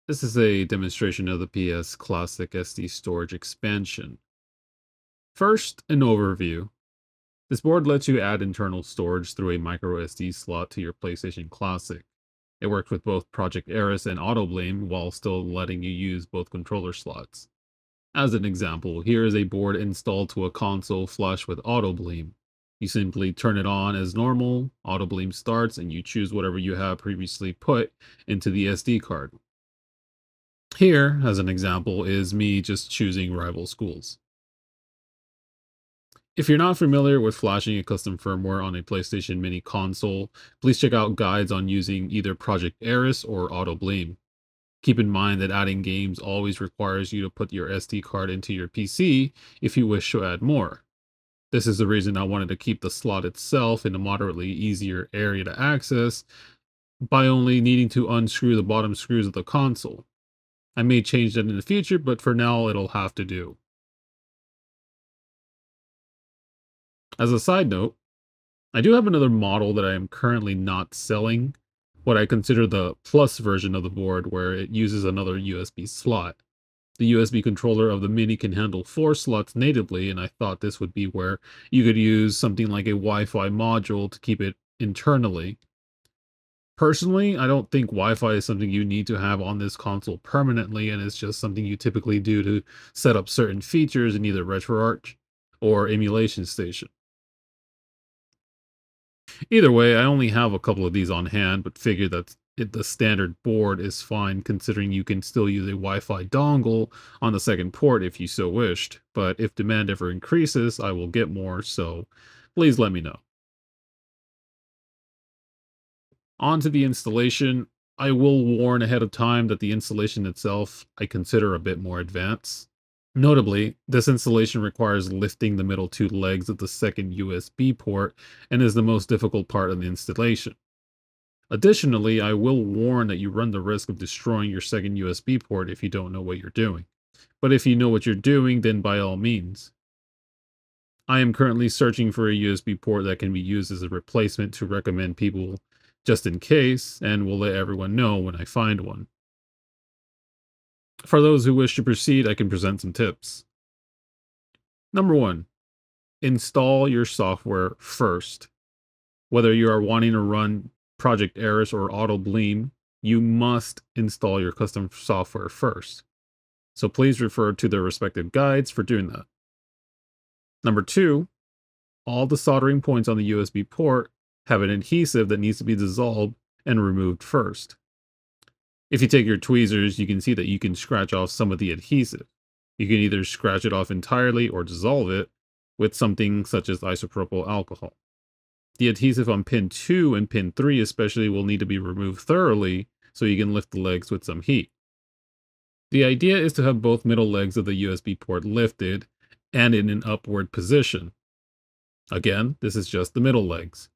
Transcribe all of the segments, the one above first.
This is a demonstration of the PS Classic SD storage expansion. First, an overview. This board lets you add internal storage through a micro SD slot to your PlayStation Classic. It works with both Project Eris and AutoBlame while still letting you use both controller slots. As an example, here is a board installed to a console flush with AutoBlame. You simply turn it on as normal, AutoBlame starts, and you choose whatever you have previously put into the SD card. Here, as an example, is me just choosing rival schools. If you're not familiar with flashing a custom firmware on a PlayStation Mini console, please check out guides on using either Project Eris or AutoBlame. Keep in mind that adding games always requires you to put your SD card into your PC if you wish to add more. This is the reason I wanted to keep the slot itself in a moderately easier area to access by only needing to unscrew the bottom screws of the console. I may change that in the future, but for now it'll have to do. As a side note, I do have another model that I am currently not selling, what I consider the plus version of the board, where it uses another USB slot. The USB controller of the Mini can handle 4 slots natively, and I thought this would be where you could use something like a Wi Fi module to keep it internally. Personally, I don't think Wi Fi is something you need to have on this console permanently, and it's just something you typically do to set up certain features in either RetroArch or Emulation Station. Either way, I only have a couple of these on hand, but figure that the standard board is fine considering you can still use a Wi-Fi dongle on the second port if you so wished. But if demand ever increases, I will get more, so please let me know. On to the installation. I will warn ahead of time that the installation itself I consider a bit more advanced. Notably, this installation requires lifting the middle 2 legs of the second USB port and is the most difficult part of the installation. Additionally, I will warn that you run the risk of destroying your second USB port if you don't know what you're doing. But if you know what you're doing, then by all means. I am currently searching for a USB port that can be used as a replacement to recommend people just in case, and will let everyone know when I find one. For those who wish to proceed, I can present some tips. Number 1, install your software first. Whether you are wanting to run Project Eris or AutoBleem, you must install your custom software first. So please refer to their respective guides for doing that. Number 2, all the soldering points on the USB port have an adhesive that needs to be dissolved and removed first. If you take your tweezers, you can see that you can scratch off some of the adhesive. You can either scratch it off entirely or dissolve it with something such as isopropyl alcohol. The adhesive on pin 2 and pin 3 especially will need to be removed thoroughly so you can lift the legs with some heat. The idea is to have both middle legs of the USB port lifted and in an upward position. Again, this is just the middle legs.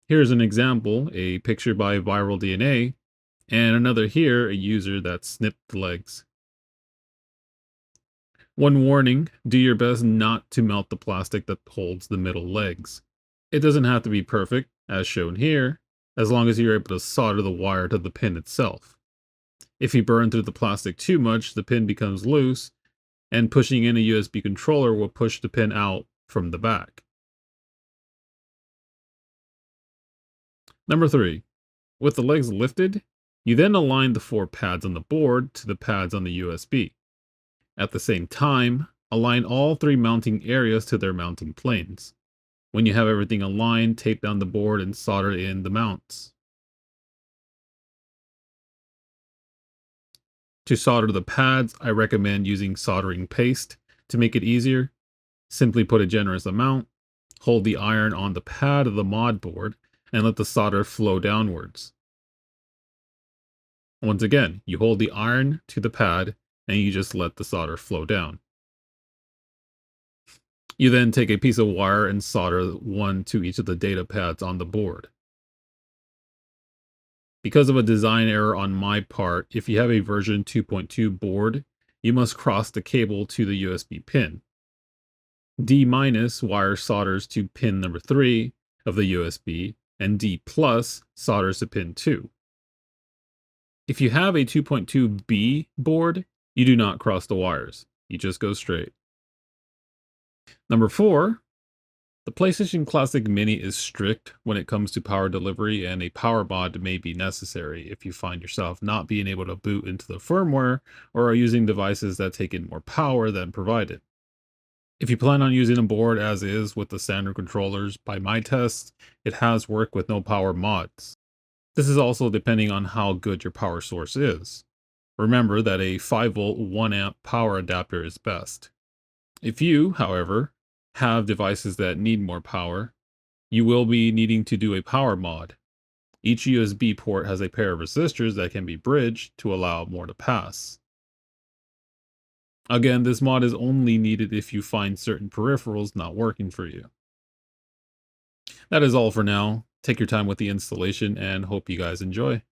Here's an example, a picture by Viral DNA, and another here, a user that snipped the legs. One warning, do your best not to melt the plastic that holds the middle legs. It doesn't have to be perfect, as shown here, as long as you're able to solder the wire to the pin itself. If you burn through the plastic too much, the pin becomes loose, and pushing in a USB controller will push the pin out from the back. Number 3, with the legs lifted, you then align the 4 pads on the board to the pads on the USB. At the same time, align all 3 mounting areas to their mounting planes. When you have everything aligned, tape down the board and solder in the mounts. To solder the pads, I recommend using soldering paste. To make it easier, simply put a generous amount, hold the iron on the pad of the mod board, and let the solder flow downwards. Once again, you hold the iron to the pad and you just let the solder flow down. You then take a piece of wire and solder one to each of the data pads on the board. Because of a design error on my part, if you have a version 2.2 board, you must cross the cable to the USB pin. D- wire solders to pin number 3 of the USB, and D+ solders to pin 2. If you have a 2.2B board, you do not cross the wires. You just go straight. Number 4, the PlayStation Classic Mini is strict when it comes to power delivery, and a power mod may be necessary if you find yourself not being able to boot into the firmware or are using devices that take in more power than provided. If you plan on using a board as is with the standard controllers, by my tests, it has worked with no power mods. This is also depending on how good your power source is. Remember that a 5-volt 1-amp power adapter is best. If you, however, have devices that need more power, you will be needing to do a power mod. Each USB port has a pair of resistors that can be bridged to allow more to pass. Again, this mod is only needed if you find certain peripherals not working for you. That is all for now. Take your time with the installation and hope you guys enjoy.